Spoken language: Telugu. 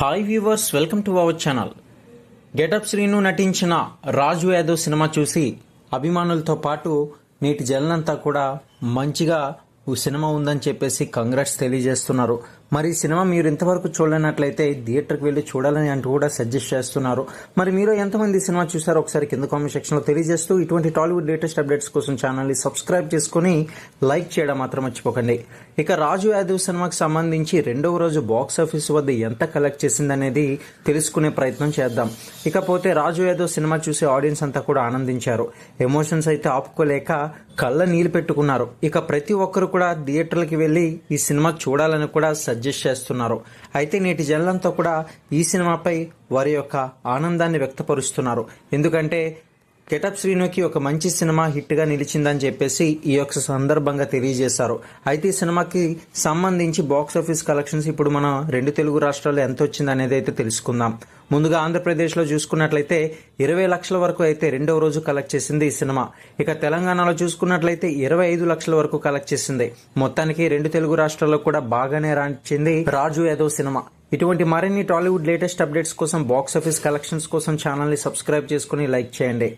Hi viewers, welcome to our channel. Getup Srinu నటించిన రాజు యాదవ్ సినిమా చూసి అభిమానులతో పాటు నేటి జనంతా కూడా మంచిగా సినిమా ఉందని చెప్పేసి కంగ్రాట్స్ తెలియజేస్తున్నారు. మరి ఈ సినిమా మీరు ఇంతవరకు చూడలేనట్లయితే థియేటర్కి వెళ్ళి చూడాలని అంటూ కూడా సజెస్ట్ చేస్తున్నారు. మరి మీరు ఎంతమంది ఈ సినిమా చూసారో ఒకసారి కింద కామెంట్ సెక్షన్ లో తెలియజేస్తూ ఇటువంటి టాలీవుడ్ లేటెస్ట్ అప్డేట్స్ కోసం ఛానల్ ని సబ్స్క్రైబ్ చేసుకుని లైక్ చేయడం మాత్రం మర్చిపోకండి. ఇక రాజు యాదవ్ సినిమాకి సంబంధించి రెండవ రోజు బాక్స్ ఆఫీస్ వద్ద ఎంత కలెక్ట్ చేసిందనేది తెలుసుకునే ప్రయత్నం చేద్దాం. ఇకపోతే రాజు యాదవ్ సినిమా చూసే ఆడియన్స్ అంతా కూడా ఆనందించారు. ఎమోషన్స్ అయితే ఆపుకోలేక కళ్ళ నీళ్లు పెట్టుకున్నారు. ఇక ప్రతి ఒక్కరు కూడా థియేటర్లకి వెళ్లి ఈ సినిమా చూడాలని కూడా సజెస్ట్ చేస్తున్నారు. అయితే నేటి జనంతో కూడా ఈ సినిమాపై వారి యొక్క ఆనందాన్ని వ్యక్తపరుస్తున్నారు. ఎందుకంటే గెటప్ శ్రీనుకి ఒక మంచి సినిమా హిట్ గా నిలిచిందని చెప్పేసి ఈ యొక్క సందర్భంగా తెలియజేశారు. అయితే ఈ సినిమాకి సంబంధించి బాక్స్ ఆఫీస్ కలెక్షన్స్ ఇప్పుడు మన రెండు తెలుగు రాష్ట్రాల్లో ఎంత వచ్చింది అనేది అయితే తెలుసుకుందాం. ముందుగా ఆంధ్రప్రదేశ్ లో చూసుకున్నట్లయితే 20 లక్షల వరకు అయితే రెండవ రోజు కలెక్ట్ చేసింది ఈ సినిమా. ఇక తెలంగాణలో చూసుకున్నట్లయితే 25 లక్షల వరకు కలెక్ట్ చేసింది. మొత్తానికి రెండు తెలుగు రాష్ట్రాల్లో కూడా బాగానే రాణించింది రాజు యాదవ్ సినిమా. ఇటువంటి మరిన్ని టాలీవుడ్ లేటెస్ట్ అప్డేట్స్ కోసం బాక్స్ ఆఫీస్ కలెక్షన్స్ కోసం ఛానల్ ని సబ్స్క్రైబ్ చేసుకుని లైక్ చేయండి.